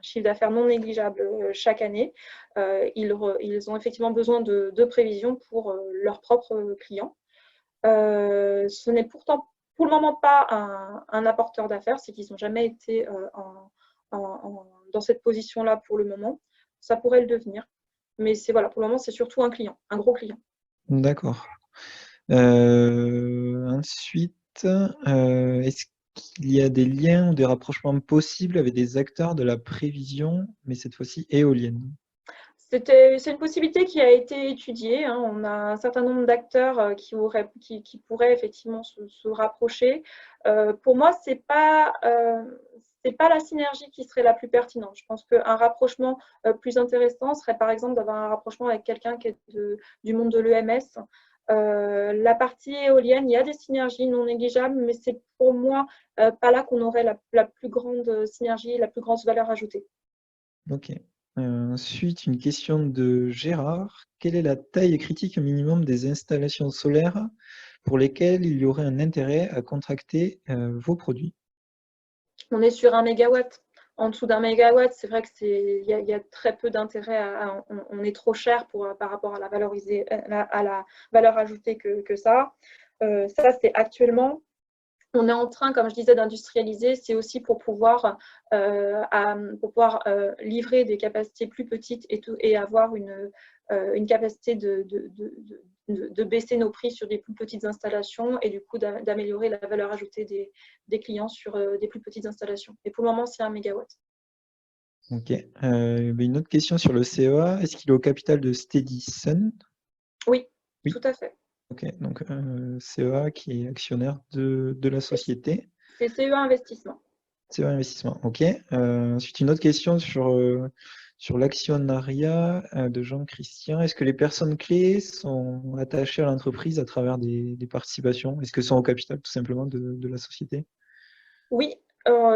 chiffre d'affaires non négligeable chaque année. Ils ont effectivement besoin de prévisions pour leurs propres clients. Ce n'est pourtant pour le moment pas un apporteur d'affaires, c'est qu'ils n'ont jamais été dans cette position-là pour le moment. Ça pourrait le devenir. Mais voilà, pour le moment, c'est surtout un client, un gros client. D'accord. Ensuite, est-ce qu'il y a des liens ou des rapprochements possibles avec des acteurs de la prévision, mais cette fois-ci éolienne? C'est une possibilité qui a été étudiée. Hein. On a un certain nombre d'acteurs qui pourraient effectivement se rapprocher. Pour moi, c'est pas la synergie qui serait la plus pertinente. Je pense qu'un rapprochement plus intéressant serait par exemple d'avoir un rapprochement avec quelqu'un qui est du monde de l'EMS. La partie éolienne, il y a des synergies non négligeables, mais c'est pour moi pas là qu'on aurait la plus grande synergie, la plus grande valeur ajoutée. Ok. Ensuite, une question de Gérard. Quelle est la taille critique minimum des installations solaires pour lesquelles il y aurait un intérêt à contracter vos produits? On est sur 1 mégawatt. En dessous d'1 mégawatt, c'est vrai qu'il y a très peu d'intérêt. On est trop cher par rapport à la valeur ajoutée que ça. Ça, c'est actuellement. On est en train, comme je disais, d'industrialiser. C'est aussi pour pouvoir livrer des capacités plus petites et avoir une capacité de baisser nos prix sur des plus petites installations et du coup d'améliorer la valeur ajoutée des clients sur des plus petites installations. Et pour le moment, c'est 1 mégawatt. Ok. Une autre question sur le CEA. Est-ce qu'il est au capital de Steadison? Oui, Oui. tout à fait. Ok. Donc, CEA qui est actionnaire de la société. C'est CEA Investissement. CEA Investissement. Ok. Ensuite, une autre question sur l'actionnariat de Jean-Christian. Est-ce que les personnes clés sont attachées à l'entreprise à travers des participations? Est-ce que sont au capital tout simplement de la société? Oui,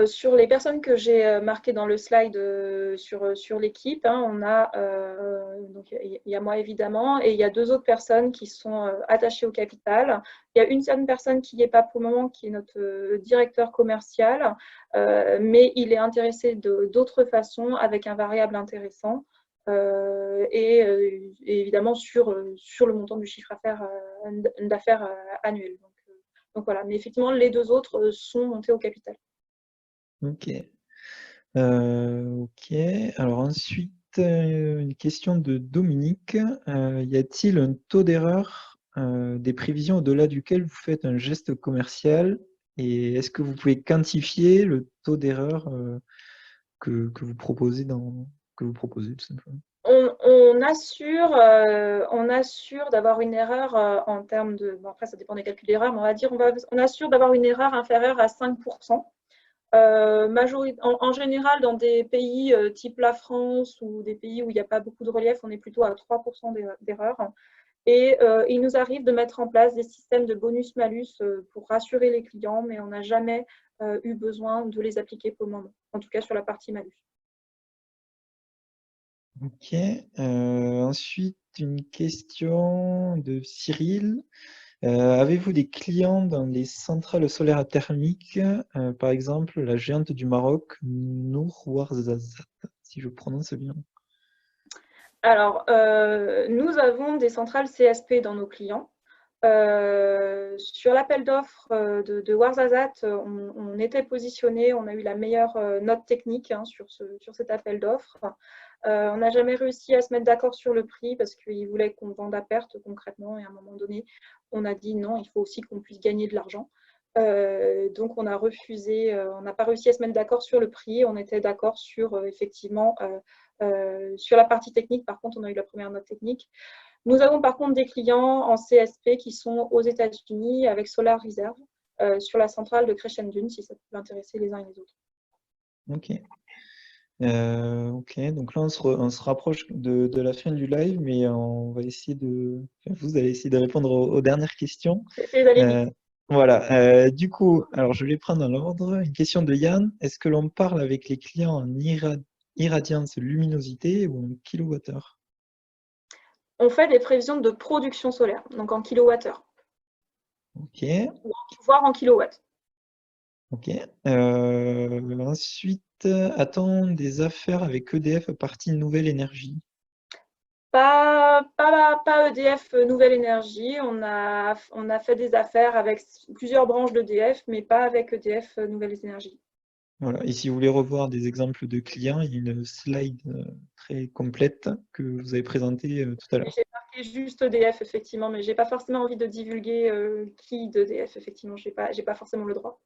Sur les personnes que j'ai marquées dans le slide sur l'équipe, hein, on a donc il y a moi évidemment et il y a 2 autres personnes qui sont attachées au capital. Il y a une seule personne qui n'y est pas pour le moment, qui est notre directeur commercial, mais il est intéressé d'autres façons avec un variable intéressant et évidemment sur le montant du chiffre d'affaires annuel. Donc voilà, mais effectivement les 2 autres sont montés au capital. Ok. Ok. Alors ensuite, une question de Dominique. Y a-t-il un taux d'erreur des prévisions au-delà duquel vous faites un geste commercial? Et est-ce que vous pouvez quantifier le taux d'erreur que vous proposez tout simplement? On assure d'avoir une erreur en termes de. Bon, après, ça dépend des calculs d'erreur, mais on va dire on assure d'avoir une erreur inférieure à 5%. En général, dans des pays type la France ou des pays où il n'y a pas beaucoup de relief, on est plutôt à 3% d'erreur. Et il nous arrive de mettre en place des systèmes de bonus-malus pour rassurer les clients, mais on n'a jamais eu besoin de les appliquer pour le moment, en tout cas sur la partie malus. Ok. Ensuite, une question de Cyril. Avez-vous des clients dans les centrales solaires thermiques, par exemple la géante du Maroc, Nour Ouarzazate, si je prononce bien? Alors, nous avons des centrales CSP dans nos clients. Sur l'appel d'offres de Ouarzazate, on était positionné, on a eu la meilleure note technique hein, sur cet appel d'offres. On n'a jamais réussi à se mettre d'accord sur le prix parce qu'ils voulaient qu'on vende à perte concrètement et à un moment donné, on a dit non, il faut aussi qu'on puisse gagner de l'argent. Donc on a refusé, on n'a pas réussi à se mettre d'accord sur le prix, on était d'accord sur effectivement sur la partie technique, par contre on a eu la première note technique. Nous avons par contre des clients en CSP qui sont aux États-Unis avec Solar Reserve sur la centrale de Crescendune, si ça peut intéresser les uns et les autres. Ok. Ok, donc là on se rapproche de la fin du live, mais on va essayer enfin, vous allez essayer de répondre aux dernières questions. Essayez d'aller vite. Voilà, du coup, alors je vais prendre dans l'ordre. Une question de Yann. Est-ce que l'on parle avec les clients en irradiance luminosité ou en kilowattheure? On fait des prévisions de production solaire, donc en kilowattheure, Ok, voire en kilowatts. ok. Ensuite, a-t-on des affaires avec EDF partie Nouvelle Énergie? Pas EDF Nouvelle Énergie. On a fait des affaires avec plusieurs branches d'EDF, mais pas avec EDF Nouvelles Énergies. Voilà. Et si vous voulez revoir des exemples de clients, il y a une slide très complète que vous avez présentée tout à l'heure. J'ai marqué juste EDF, effectivement, mais je n'ai pas forcément envie de divulguer qui d'EDF, effectivement. Je n'ai pas forcément le droit.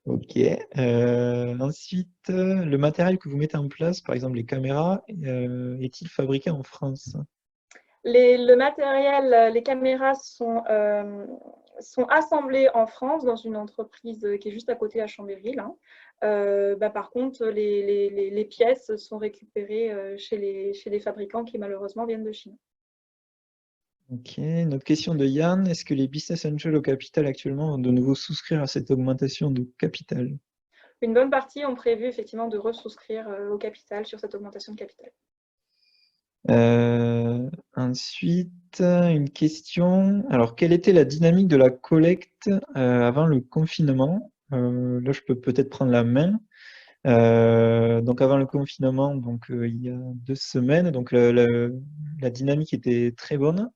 Ok. Ensuite, le matériel que vous mettez en place, par exemple les caméras, est-il fabriqué en France? Le matériel, les caméras sont assemblées en France dans une entreprise qui est juste à côté à Chambéry. Là. Par contre, les pièces sont récupérées chez les fabricants qui malheureusement viennent de Chine. Ok. Une autre question de Yann. Est-ce que les business angels au capital actuellement vont de nouveau souscrire à cette augmentation de capital? Une bonne partie ont prévu effectivement de resouscrire au capital sur cette augmentation de capital. Ensuite, une question. Alors, quelle était la dynamique de la collecte avant le confinement? Là, je peux peut-être prendre la main. Donc, avant le confinement, donc, il y a 2 semaines, donc la dynamique était très bonne.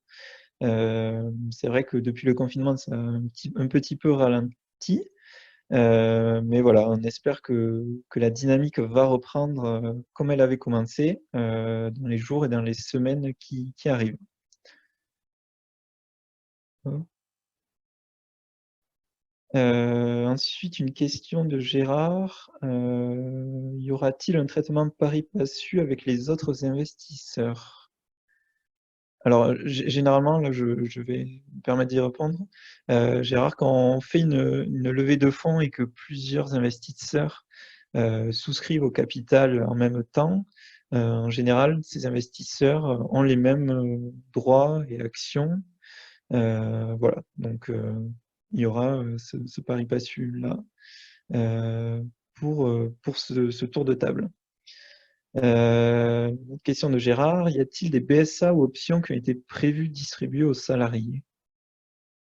C'est vrai que depuis le confinement, ça a un petit peu ralenti. Mais voilà, on espère que la dynamique va reprendre comme elle avait commencé dans les jours et dans les semaines qui arrivent. Ensuite, une question de Gérard. Y aura-t-il un traitement pari passu avec les autres investisseurs? Alors, généralement, là, je vais me permettre d'y répondre. Gérard, quand on fait une levée de fonds et que plusieurs investisseurs souscrivent au capital en même temps, en général, ces investisseurs ont les mêmes droits et actions. Voilà, donc il y aura ce pari passu là. pour ce tour de table. Une question de Gérard, y a-t-il des BSA ou options qui ont été prévues distribuées aux salariés?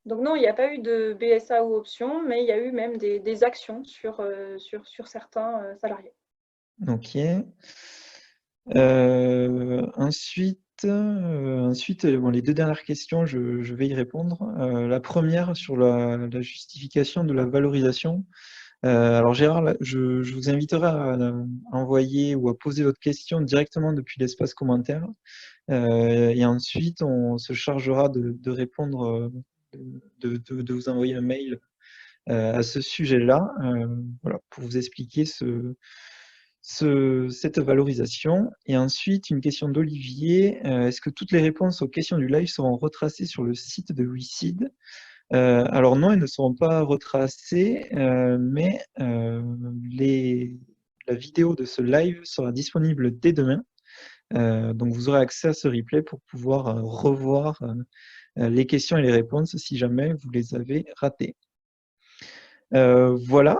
Donc non, il n'y a pas eu de BSA ou option, mais il y a eu même des actions sur certains salariés. Ok. Ensuite, bon, les deux dernières questions, je vais y répondre. La première sur la justification de la valorisation. Alors Gérard, là, je vous inviterai à envoyer ou à poser votre question directement depuis l'espace commentaire. Et ensuite, on se chargera de répondre, de vous envoyer un mail à ce sujet-là, voilà, pour vous expliquer cette valorisation. Et ensuite, une question d'Olivier. Est-ce que toutes les réponses aux questions du live seront retracées sur le site de WeSeed? Alors non, elles ne seront pas retracées, mais la vidéo de ce live sera disponible dès demain. Donc vous aurez accès à ce replay pour pouvoir revoir les questions et les réponses si jamais vous les avez ratées. Voilà,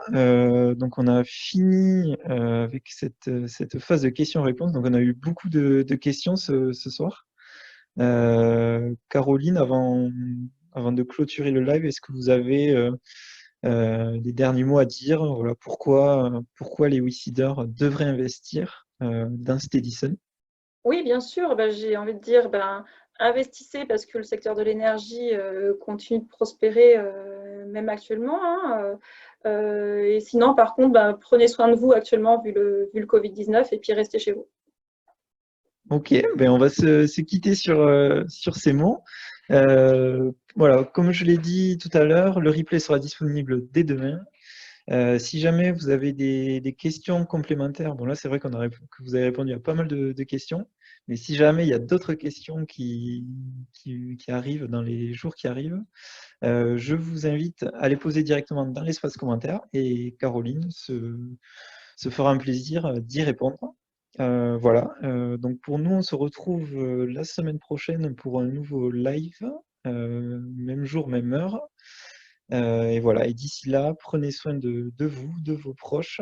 donc on a fini avec cette phase de questions-réponses. Donc on a eu beaucoup de questions ce soir. Caroline, avant de clôturer le live, est-ce que vous avez des derniers mots à dire? Voilà, pourquoi les WeSeeders devraient investir dans Steadison? Oui, bien sûr, j'ai envie de dire, investissez parce que le secteur de l'énergie continue de prospérer même actuellement, hein, et sinon, par contre, prenez soin de vous actuellement vu le Covid-19 et puis restez chez vous. Ok, ben on va se quitter sur ces mots. Voilà, comme je l'ai dit tout à l'heure, le replay sera disponible dès demain. Si jamais vous avez des questions complémentaires, bon là c'est vrai que vous avez répondu à pas mal de questions, mais si jamais il y a d'autres questions qui arrivent dans les jours qui arrivent, je vous invite à les poser directement dans l'espace commentaire et Caroline se fera un plaisir d'y répondre. Voilà, donc pour nous, on se retrouve la semaine prochaine pour un nouveau live, même jour, même heure. Et voilà, et d'ici là, prenez soin de vous, de vos proches,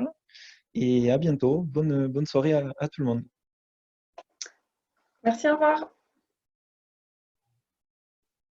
et à bientôt. Bonne soirée à tout le monde. Merci, au revoir.